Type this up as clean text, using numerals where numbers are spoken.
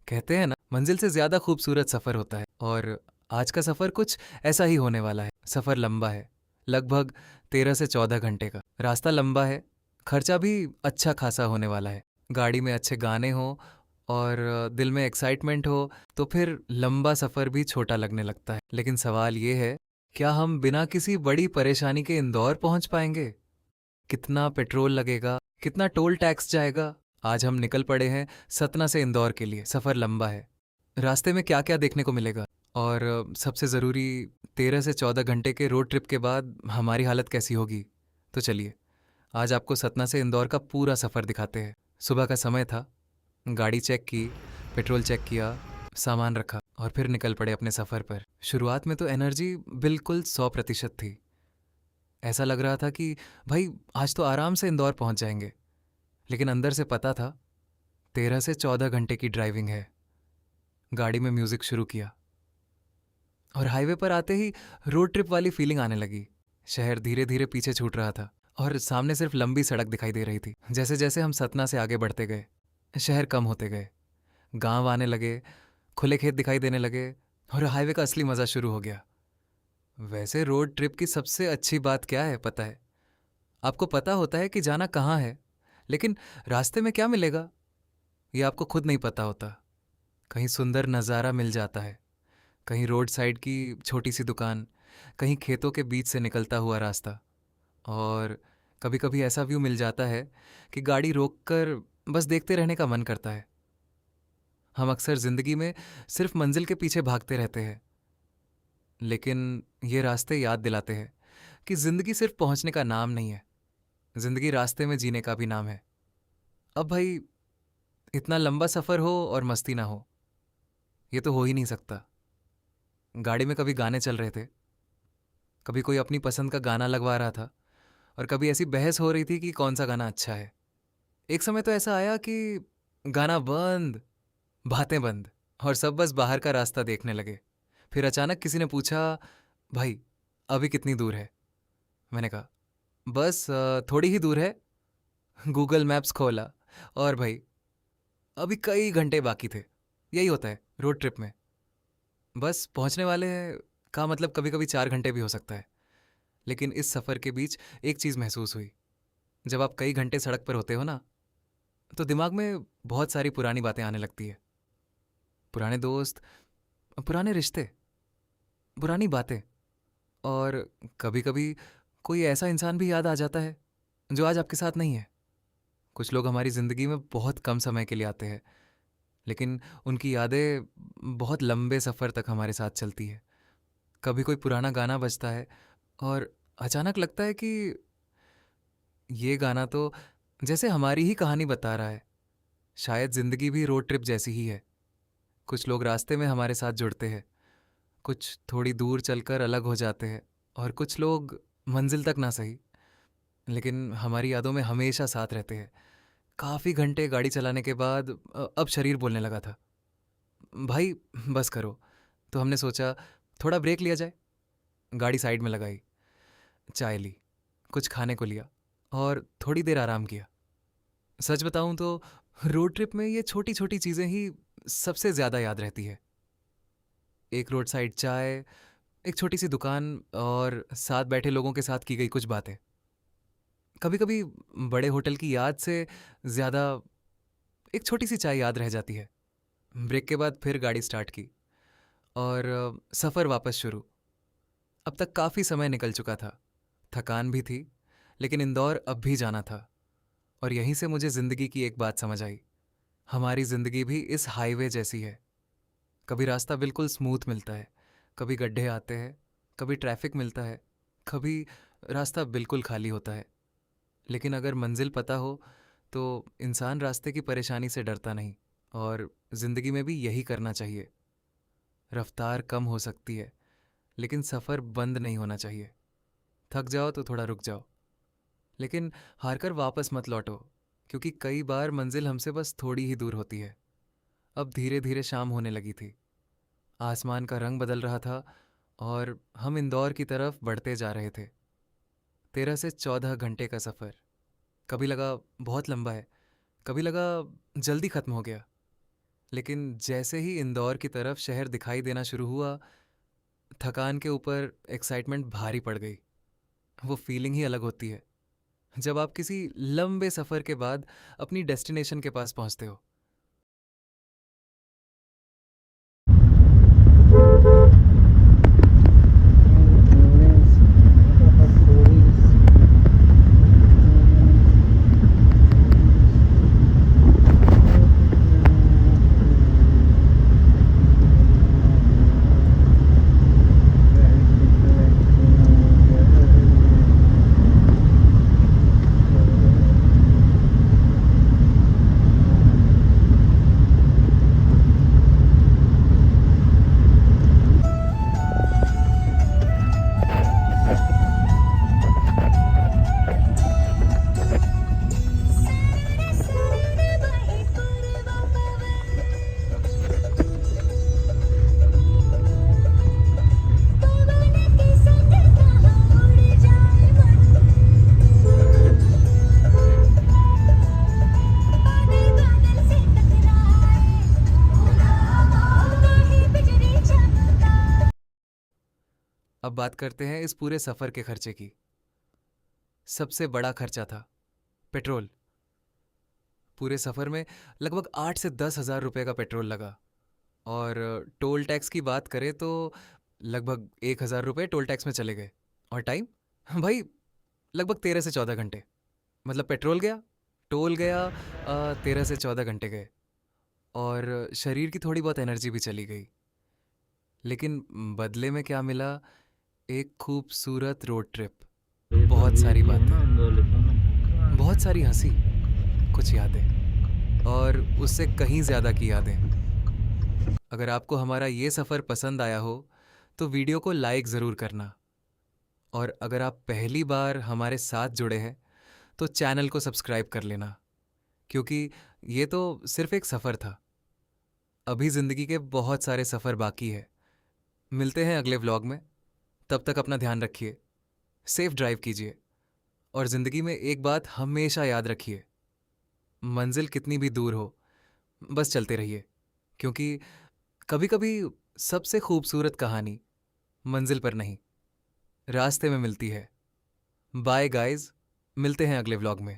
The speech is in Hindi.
कहते हैं ना, मंजिल से ज्यादा खूबसूरत सफर होता है। और आज का सफर कुछ ऐसा ही होने वाला है। सफर लंबा है, लगभग 13 से 14 घंटे का रास्ता लंबा है। खर्चा भी अच्छा खासा होने वाला है। गाड़ी में अच्छे गाने हो और दिल में एक्साइटमेंट हो तो फिर लंबा सफर भी छोटा लगने लगता है। लेकिन सवाल ये है, क्या हम बिना किसी बड़ी परेशानी के इंदौर पहुंच पाएंगे? कितना पेट्रोल लगेगा, कितना टोल टैक्स जाएगा? आज हम निकल पड़े हैं सतना से इंदौर के लिए। सफ़र लंबा है, रास्ते में क्या क्या देखने को मिलेगा, और सबसे ज़रूरी, 13 से 14 घंटे के रोड ट्रिप के बाद हमारी हालत कैसी होगी। तो चलिए, आज आपको सतना से इंदौर का पूरा सफ़र दिखाते हैं। सुबह का समय था, गाड़ी चेक की, पेट्रोल चेक किया, सामान रखा और फिर निकल पड़े अपने सफ़र पर। शुरुआत में तो एनर्जी बिल्कुल 100% थी। ऐसा लग रहा था कि भाई आज तो आराम से इंदौर पहुंच जाएंगे। लेकिन अंदर से पता था 13 से 14 घंटे की ड्राइविंग है। गाड़ी में म्यूजिक शुरू किया और हाईवे पर आते ही रोड ट्रिप वाली फीलिंग आने लगी। शहर धीरे धीरे पीछे छूट रहा था और सामने सिर्फ लंबी सड़क दिखाई दे रही थी। जैसे जैसे हम सतना से आगे बढ़ते गए, शहर कम होते गए, गांव आने लगे, खुले खेत दिखाई देने लगे और हाईवे का असली मजा शुरू हो गया। वैसे रोड ट्रिप की सबसे अच्छी बात क्या है पता है? आपको पता होता है कि जाना कहाँ है, लेकिन रास्ते में क्या मिलेगा ये आपको खुद नहीं पता होता। कहीं सुंदर नज़ारा मिल जाता है, कहीं रोड साइड की छोटी सी दुकान, कहीं खेतों के बीच से निकलता हुआ रास्ता, और कभी कभी ऐसा व्यू मिल जाता है कि गाड़ी रोककर बस देखते रहने का मन करता है। हम अक्सर ज़िंदगी में सिर्फ मंजिल के पीछे भागते रहते हैं, लेकिन ये रास्ते याद दिलाते हैं कि ज़िंदगी सिर्फ पहुंचने का नाम नहीं है, ज़िंदगी रास्ते में जीने का भी नाम है। अब भाई, इतना लंबा सफ़र हो और मस्ती ना हो, ये तो हो ही नहीं सकता। गाड़ी में कभी गाने चल रहे थे, कभी कोई अपनी पसंद का गाना लगवा रहा था, और कभी ऐसी बहस हो रही थी कि कौन सा गाना अच्छा है। एक समय तो ऐसा आया कि गाना बंद, बातें बंद, और सब बस बाहर का रास्ता देखने लगे। फिर अचानक किसी ने पूछा, भाई अभी कितनी दूर है? मैंने कहा, बस थोड़ी ही दूर है। गूगल मैप्स खोला और भाई अभी कई घंटे बाकी थे। यही होता है रोड ट्रिप में, बस पहुंचने वाले हैं का मतलब कभी कभी 4 घंटे भी हो सकता है। लेकिन इस सफ़र के बीच एक चीज़ महसूस हुई। जब आप कई घंटे सड़क पर होते हो ना, तो दिमाग में बहुत सारी पुरानी बातें आने लगती है। पुराने दोस्त, पुराने रिश्ते, पुरानी बातें, और कभी कभी कोई ऐसा इंसान भी याद आ जाता है जो आज आपके साथ नहीं है। कुछ लोग हमारी ज़िंदगी में बहुत कम समय के लिए आते हैं, लेकिन उनकी यादें बहुत लंबे सफ़र तक हमारे साथ चलती है। कभी कोई पुराना गाना बजता है और अचानक लगता है कि ये गाना तो जैसे हमारी ही कहानी बता रहा है। शायद ज़िंदगी भी रोड ट्रिप जैसी ही है। कुछ लोग रास्ते में हमारे साथ जुड़ते हैं, कुछ थोड़ी दूर चलकर अलग हो जाते हैं, और कुछ लोग मंजिल तक ना सही, लेकिन हमारी यादों में हमेशा साथ रहते हैं। काफ़ी घंटे गाड़ी चलाने के बाद अब शरीर बोलने लगा था, भाई बस करो। तो हमने सोचा थोड़ा ब्रेक लिया जाए। गाड़ी साइड में लगाई, चाय ली, कुछ खाने को लिया और थोड़ी देर आराम किया। सच बताऊं तो रोड ट्रिप में ये छोटी छोटी चीज़ें ही सबसे ज़्यादा याद रहती है। एक रोड साइड चाय, एक छोटी सी दुकान, और साथ बैठे लोगों के साथ की गई कुछ बातें। कभी कभी बड़े होटल की याद से ज़्यादा एक छोटी सी चाय याद रह जाती है। ब्रेक के बाद फिर गाड़ी स्टार्ट की और सफ़र वापस शुरू। अब तक काफ़ी समय निकल चुका था, थकान भी थी, लेकिन इंदौर अब भी जाना था। और यहीं से मुझे ज़िंदगी की एक बात समझ आई। हमारी ज़िंदगी भी इस हाईवे जैसी है। कभी रास्ता बिल्कुल स्मूथ मिलता है, कभी गड्ढे आते हैं, कभी ट्रैफिक मिलता है, कभी रास्ता बिल्कुल खाली होता है। लेकिन अगर मंजिल पता हो तो इंसान रास्ते की परेशानी से डरता नहीं। और ज़िंदगी में भी यही करना चाहिए। रफ्तार कम हो सकती है, लेकिन सफ़र बंद नहीं होना चाहिए। थक जाओ तो थोड़ा रुक जाओ, लेकिन हारकर वापस मत लौटो, क्योंकि कई बार मंजिल हमसे बस थोड़ी ही दूर होती है। अब धीरे धीरे शाम होने लगी थी, आसमान का रंग बदल रहा था और हम इंदौर की तरफ बढ़ते जा रहे थे। 13 से 14 घंटे का सफ़र। कभी लगा बहुत लंबा है, कभी लगा जल्दी ख़त्म हो गया। लेकिन जैसे ही इंदौर की तरफ शहर दिखाई देना शुरू हुआ, थकान के ऊपर एक्साइटमेंट भारी पड़ गई। वो फीलिंग ही अलग होती है जब आप किसी लंबे सफ़र के बाद अपनी डेस्टिनेशन के पास पहुंचते हो। अब बात करते हैं इस पूरे सफ़र के खर्चे की। सबसे बड़ा खर्चा था पेट्रोल। पूरे सफ़र में लगभग 8 से 10 हज़ार रुपये का पेट्रोल लगा। और टोल टैक्स की बात करें तो लगभग 1 हज़ार रुपये टोल टैक्स में चले गए। और टाइम भाई लगभग 13 से 14 घंटे। मतलब पेट्रोल गया, टोल गया, 13 से 14 घंटे गए, और शरीर की थोड़ी बहुत एनर्जी भी चली गई। लेकिन बदले में क्या मिला? एक खूबसूरत रोड ट्रिप, बहुत सारी बातें, बहुत सारी हंसी, कुछ यादें, और उससे कहीं ज़्यादा की यादें। अगर आपको हमारा ये सफ़र पसंद आया हो तो वीडियो को लाइक ज़रूर करना। और अगर आप पहली बार हमारे साथ जुड़े हैं तो चैनल को सब्सक्राइब कर लेना, क्योंकि ये तो सिर्फ एक सफ़र था। अभी ज़िंदगी के बहुत सारे सफ़र बाकी है। मिलते हैं अगले व्लॉग में। तब तक अपना ध्यान रखिए, सेफ ड्राइव कीजिए, और ज़िंदगी में एक बात हमेशा याद रखिए, मंजिल कितनी भी दूर हो बस चलते रहिए, क्योंकि कभी कभी सबसे खूबसूरत कहानी मंजिल पर नहीं, रास्ते में मिलती है। बाय गाइस, मिलते हैं अगले व्लॉग में।